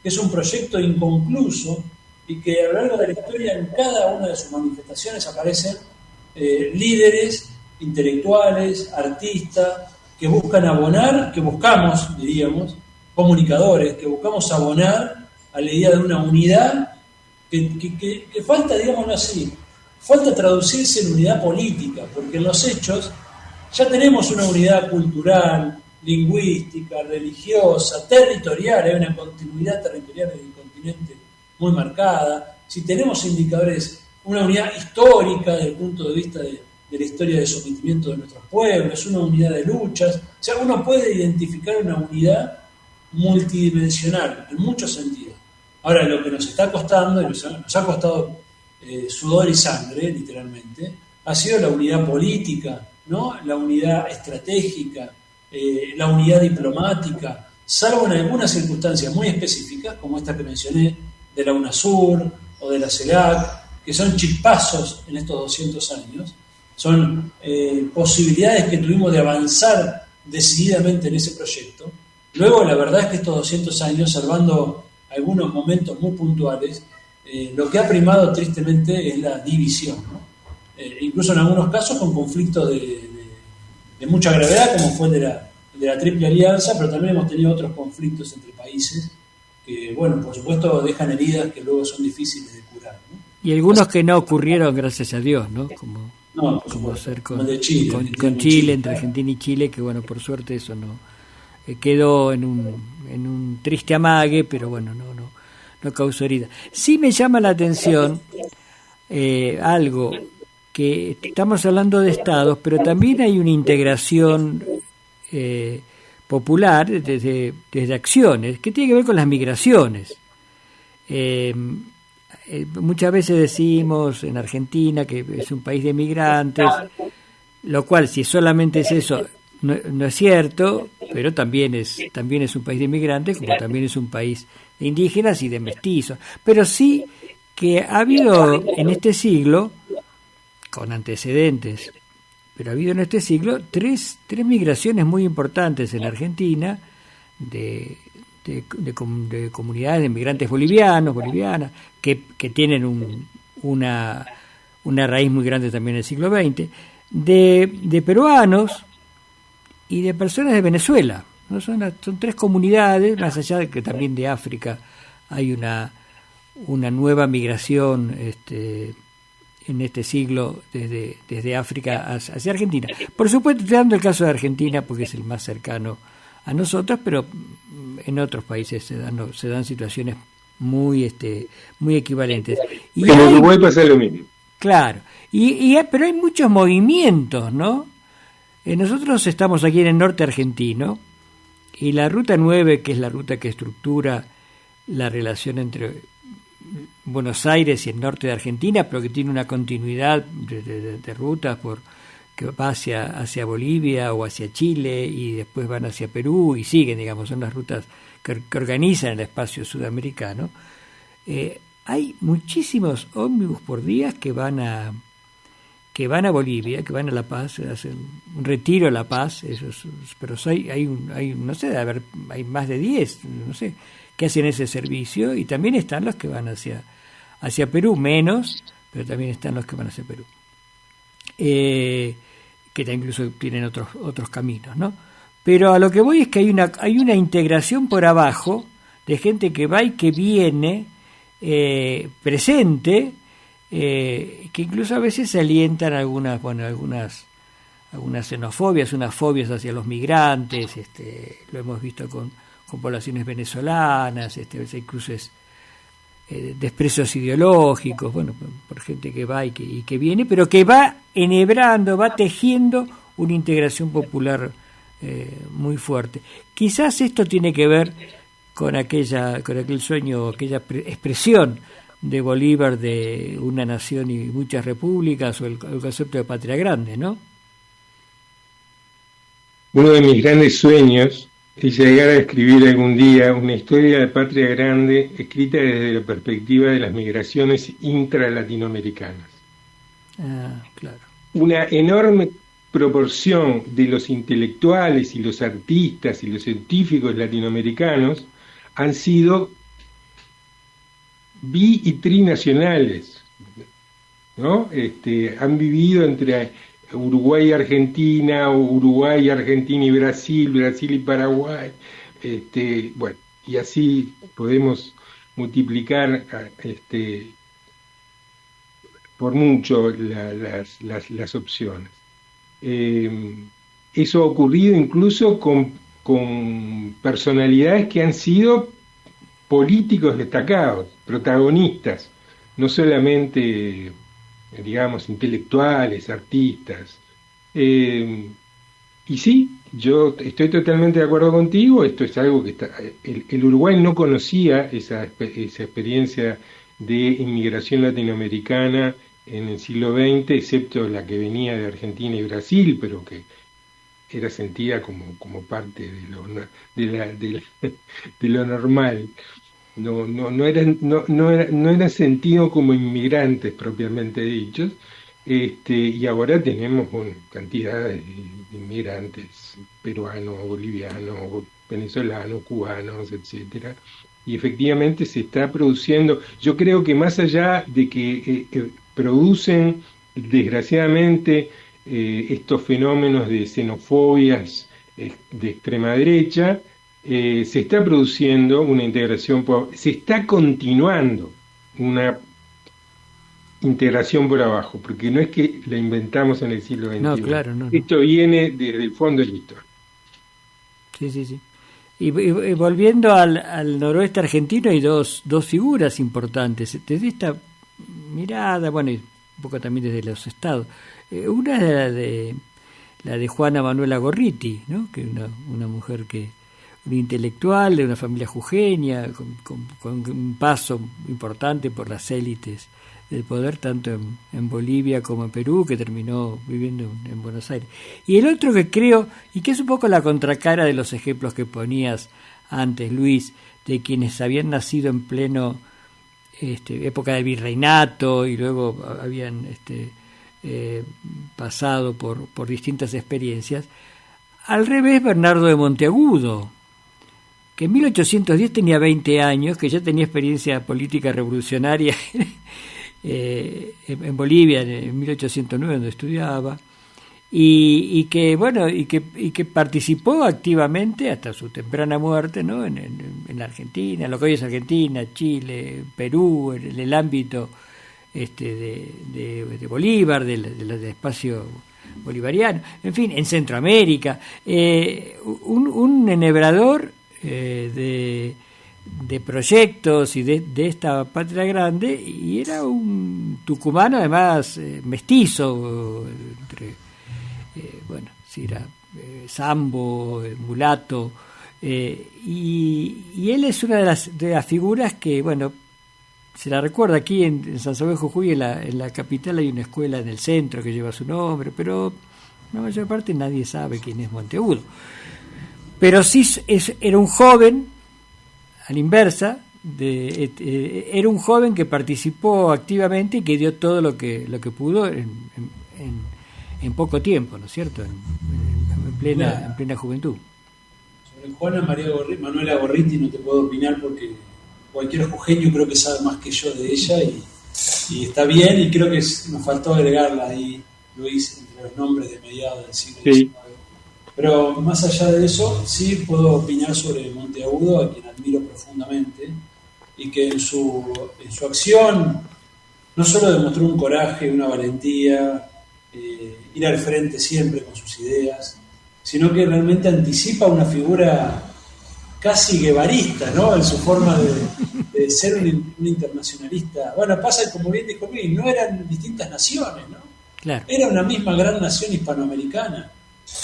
Que es un proyecto inconcluso y que a lo largo de la historia en cada una de sus manifestaciones aparecen líderes intelectuales, artistas, que buscan abonar, que buscamos, diríamos, comunicadores, que buscamos abonar a la idea de una unidad que falta, digámoslo así, falta traducirse en unidad política, porque en los hechos ya tenemos una unidad cultural, lingüística, religiosa, territorial, hay una continuidad territorial del continente muy marcada. Si tenemos indicadores, una unidad histórica desde el punto de vista de la historia de sometimiento de nuestros pueblos, una unidad de luchas, o sea, uno puede identificar una unidad multidimensional en muchos sentidos. Ahora, lo que nos está costando, y nos ha costado sudor y sangre, literalmente, ha sido la unidad política, ¿no? La unidad estratégica, la unidad diplomática, salvo en algunas circunstancias muy específicas, como esta que mencioné, de la UNASUR o de la CELAC, que son chispazos en estos 200 años, son posibilidades que tuvimos de avanzar decididamente en ese proyecto. Luego, la verdad es que estos 200 años, salvando algunos momentos muy puntuales, lo que ha primado tristemente es la división, ¿no? Incluso en algunos casos con conflictos de mucha gravedad, como fue el de la Triple Alianza, pero también hemos tenido otros conflictos entre países que, bueno, por supuesto dejan heridas que luego son difíciles de curar, ¿no? Y algunos que no ocurrieron, gracias a Dios, ¿no? Como ser de Chile, con Chile, entre Argentina y Chile, que bueno, por suerte eso no quedó en un triste amague, pero bueno, no causó herida. Sí me llama la atención algo, que estamos hablando de estados, pero también hay una integración popular desde acciones que tiene que ver con las migraciones. Muchas veces decimos en Argentina que es un país de migrantes, lo cual, si solamente es eso, no es cierto, pero también es un país de migrantes, como también es un país de indígenas y de mestizos. Pero sí que ha habido en este siglo, con antecedentes, pero ha habido en este siglo tres migraciones muy importantes en Argentina de comunidades de migrantes bolivianas, que tienen una raíz muy grande también en el siglo XX, de peruanos y de personas de Venezuela, ¿no? Son 3 comunidades, más allá de que también de África hay una nueva migración en este siglo desde África hacia Argentina. Por supuesto, estoy dando el caso de Argentina porque es el más cercano a nosotros, pero en otros países se dan situaciones muy equivalentes. Y en Uruguay pasa lo mismo. Claro, pero hay muchos movimientos, ¿no? Nosotros estamos aquí en el norte argentino y la Ruta 9, que es la ruta que estructura la relación entre Buenos Aires y el norte de Argentina, pero que tiene una continuidad de rutas que va hacia Bolivia o hacia Chile y después van hacia Perú y siguen, digamos, son las rutas que organizan el espacio sudamericano. Hay muchísimos ómnibus por día que van a Bolivia, que van a La Paz, hacen un retiro a La Paz, pero hay no sé, hay más de 10, no sé, que hacen ese servicio, y también están los que van hacia Perú, menos, pero también están los que van hacia Perú, que incluso tienen otros caminos, ¿no? Pero a lo que voy es que hay una integración por abajo de gente que va y que viene, presente, que incluso a veces se alientan algunas xenofobias, unas fobias hacia los migrantes, lo hemos visto con poblaciones venezolanas, a veces hay cruces, desprecios ideológicos, por gente que va y que viene, pero que va enhebrando, va tejiendo una integración popular muy fuerte. Quizás esto tiene que ver con aquel sueño, aquella expresión de Bolívar de una nación y muchas repúblicas, o el concepto de patria grande, ¿no? Uno de mis grandes sueños es llegar a escribir algún día una historia de patria grande escrita desde la perspectiva de las migraciones intralatinoamericanas. Claro. Una enorme proporción de los intelectuales y los artistas y los científicos latinoamericanos han sido bi- y trinacionales, ¿no? Han vivido entre Uruguay y Argentina, o Uruguay, Argentina y Brasil, Brasil y Paraguay, y así podemos multiplicar por mucho las opciones. Eso ha ocurrido incluso con personalidades que han sido políticos destacados, protagonistas, no solamente, digamos, intelectuales, artistas. Y sí, yo estoy totalmente de acuerdo contigo, esto es algo que el Uruguay no conocía esa experiencia de inmigración latinoamericana en el siglo XX, excepto la que venía de Argentina y Brasil, pero que era sentida como parte de lo normal. No era sentido como inmigrantes propiamente dichos, y ahora tenemos cantidad de inmigrantes peruanos, bolivianos, venezolanos, cubanos, etcétera, y efectivamente se está produciendo. Yo creo que más allá de que producen desgraciadamente estos fenómenos de xenofobias de extrema derecha, se está produciendo una integración, se está continuando una integración por abajo, porque no es que la inventamos en el siglo XXI. No, claro, no. Esto viene desde el fondo de la historia. Sí. Y volviendo al noroeste argentino, hay dos figuras importantes desde esta mirada, y un poco también desde los estados. Una es la de Juana Manuela Gorriti, ¿no? Que es una mujer una intelectual de una familia jujeña, con un paso importante por las élites del poder, tanto en Bolivia como en Perú, que terminó viviendo en Buenos Aires. Y el otro que creo, y que es un poco la contracara de los ejemplos que ponías antes, Luis, de quienes habían nacido en pleno época del virreinato y luego habían pasado por distintas experiencias. Al revés, Bernardo de Monteagudo, que en 1810 tenía 20 años, que ya tenía experiencia política revolucionaria en Bolivia, en 1809, donde estudiaba, y que participó activamente hasta su temprana muerte, ¿no? en Argentina, lo que hoy es Argentina, Chile, Perú, en el ámbito de Bolívar, del espacio bolivariano, en fin, en Centroamérica, un enhebrador de proyectos y de esta patria grande, y era un tucumano además mestizo, entre era sambo, mulato, y él es una de las figuras que, se la recuerda aquí en San Salvador de Jujuy, en la capital hay una escuela en el centro que lleva su nombre, pero la mayor parte nadie sabe quién es Monteagudo. Pero sí era un joven, a la inversa, era un joven que participó activamente y que dio todo lo que pudo en poco tiempo, ¿no es cierto? En plena juventud. Sobre Juana Manuela Gorriti no te puedo opinar porque cualquier jujeño creo que sabe más que yo de ella y está bien, y creo que nos faltó agregarla ahí, Luis, entre los nombres de mediados del siglo XIX. Pero más allá de eso, sí puedo opinar sobre Monteagudo, a quien admiro profundamente, y que en su acción no solo demostró un coraje, una valentía, ir al frente siempre con sus ideas, sino que realmente anticipa una figura casi guevarista, ¿no? En su forma de ser un internacionalista. Pasa, como bien dijo Luis, no eran distintas naciones, ¿no? Claro. Era una misma gran nación hispanoamericana.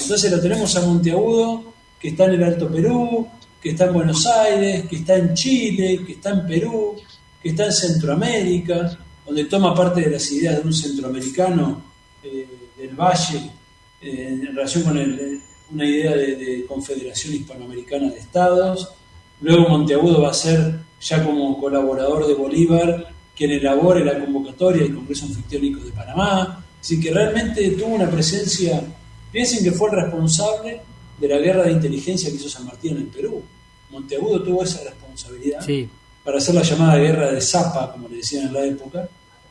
Entonces lo tenemos a Monteagudo, que está en el Alto Perú, que está en Buenos Aires, que está en Chile, que está en Perú, que está en Centroamérica, donde toma parte de las ideas de un centroamericano del Valle, en relación con una idea de confederación hispanoamericana de estados. Luego Monteagudo va a ser, ya como colaborador de Bolívar, quien elabore la convocatoria del Congreso Anfictiónico de Panamá. Así que realmente tuvo una presencia. Piensen que fue el responsable de la guerra de inteligencia que hizo San Martín en el Perú. Monteagudo tuvo esa responsabilidad para hacer la llamada guerra de Zapa, como le decían en la época,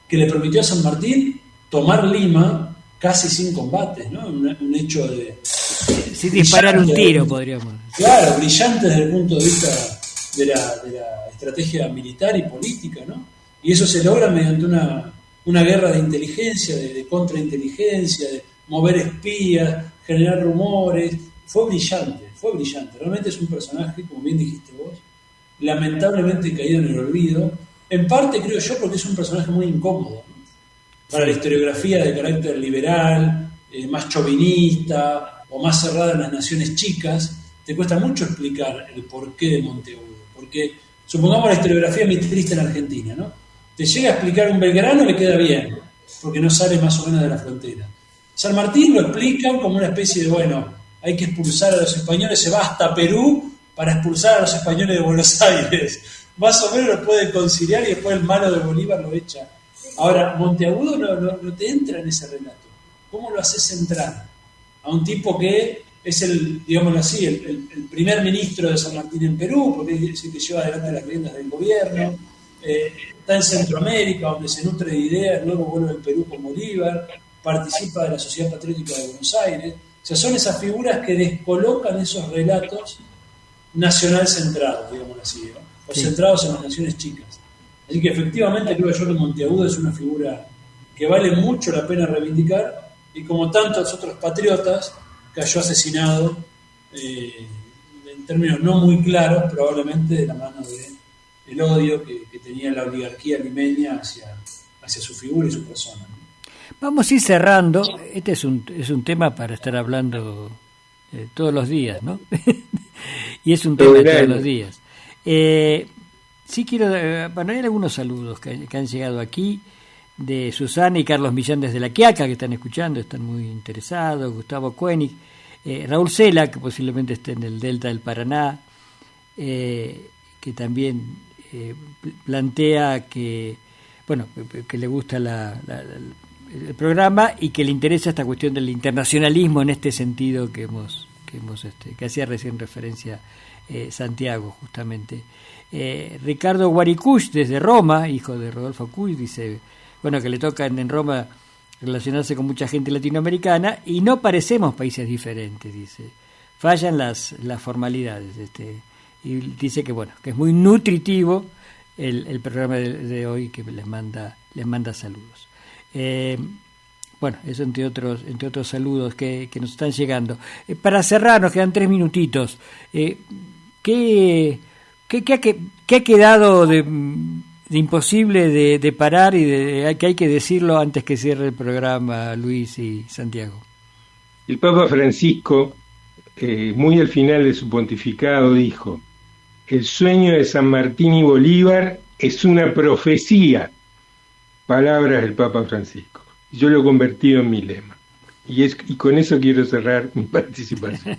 que le permitió a San Martín tomar Lima casi sin combates, ¿no? Un hecho de... Sin disparar un tiro, podríamos. Claro, brillante desde el punto de vista de la estrategia militar y política, ¿no? Y eso se logra mediante una guerra de inteligencia, de contrainteligencia, de mover espías, generar rumores. Fue brillante. Realmente es un personaje, como bien dijiste vos, lamentablemente caído en el olvido. En parte, creo yo, porque es un personaje muy incómodo, ¿no? Para la historiografía de carácter liberal, más chauvinista o más cerrada en las naciones chicas, te cuesta mucho explicar el porqué de Monteagudo. Porque, supongamos la historiografía mitrista en Argentina, ¿no? Te llega a explicar un Belgrano, le queda bien, porque no sale más o menos de la frontera. San Martín lo explican como una especie de, hay que expulsar a los españoles, se va hasta Perú para expulsar a los españoles de Buenos Aires. Más o menos lo pueden conciliar y después el malo de Bolívar lo echa. Ahora, Monteagudo no te entra en ese relato. ¿Cómo lo haces entrar a un tipo que es el primer ministro de San Martín en Perú, porque es el que lleva adelante las riendas del gobierno? Está en Centroamérica, donde se nutre de ideas, luego vuelve al Perú con Bolívar, participa de la Sociedad Patriótica de Buenos Aires. O sea, son esas figuras que descolocan esos relatos nacional centrados, digamos así, ¿no? O centrados en las naciones chicas. Así que efectivamente creo yo que Monteagudo es una figura que vale mucho la pena reivindicar, y como tantos otros patriotas cayó asesinado en términos no muy claros, probablemente de la mano del odio que tenía la oligarquía limeña hacia su figura y su persona, ¿no? Vamos a ir cerrando. Este es un tema para estar hablando todos los días, ¿no? Y es un tema de todos los días. Sí quiero... hay algunos saludos que han llegado aquí, de Susana y Carlos Millán desde La Quiaca, que están escuchando, están muy interesados, Gustavo Koenig, Raúl Cela, que posiblemente esté en el Delta del Paraná, que también plantea que le gusta el programa y que le interesa esta cuestión del internacionalismo en este sentido que hacía recién referencia Santiago, justamente. Ricardo Guaricuch desde Roma, hijo de Rodolfo Cuy, dice que le toca en Roma relacionarse con mucha gente latinoamericana y no parecemos países diferentes, dice. Fallan las formalidades, y dice que bueno, que es muy nutritivo el programa de hoy, que les manda saludos. Bueno, eso entre otros saludos que nos están llegando. Para cerrar, nos quedan 3 minutitos. ¿Qué ha quedado de imposible de parar y que hay que decirlo antes que cierre el programa, Luis y Santiago? El Papa Francisco, muy al final de su pontificado, dijo: el sueño de San Martín y Bolívar es una profecía. Palabras del Papa Francisco. Yo lo he convertido en mi lema. Y con eso quiero cerrar mi participación.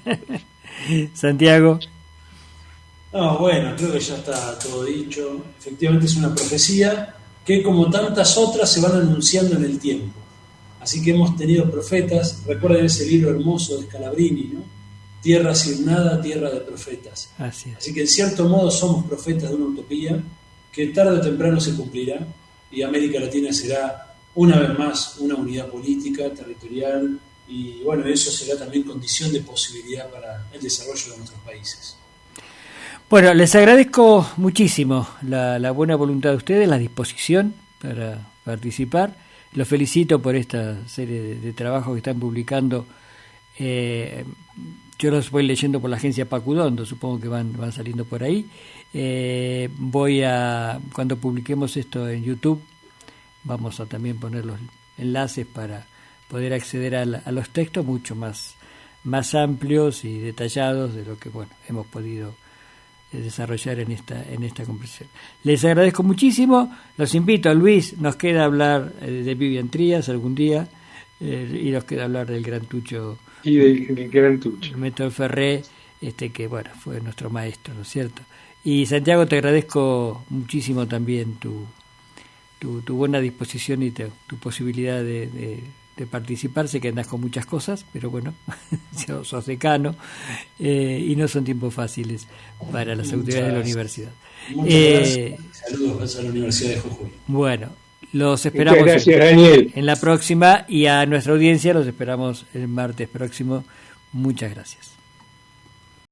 Santiago. No, bueno, creo que ya está todo dicho. Efectivamente es una profecía que, como tantas otras, se van anunciando en el tiempo. Así que hemos tenido profetas. Recuerden ese libro hermoso de Scalabrini, ¿no? Tierra sin nada, tierra de profetas. Así que en cierto modo somos profetas de una utopía que tarde o temprano se cumplirá, y América Latina será una vez más una unidad política, territorial, y bueno, eso será también condición de posibilidad para el desarrollo de nuestros países. Bueno, les agradezco muchísimo la buena voluntad de ustedes, la disposición para participar. Los felicito por esta serie de trabajos que están publicando. Yo los voy leyendo por la agencia Pacudondo, supongo que van saliendo por ahí. Cuando publiquemos esto en YouTube, vamos a también poner los enlaces para poder acceder a los textos mucho más amplios y detallados de lo que hemos podido desarrollar en esta conversación. Les agradezco muchísimo. Los invito a Luis, nos queda hablar de Vivian Trías algún día, y nos queda hablar del Gran Tucho. Y del Gran Tucho. Método Ferré, que fue nuestro maestro, ¿no es cierto? Y Santiago, te agradezco muchísimo también tu buena disposición y tu posibilidad de participar. Sé que andás con muchas cosas, pero bueno, sos decano, y no son tiempos fáciles para las autoridades de la universidad. Muchas gracias. Saludos a la Universidad de Jujuy. Bueno, los esperamos. Muchas gracias, Daniel. En la próxima, y a nuestra audiencia los esperamos el martes próximo. Muchas gracias.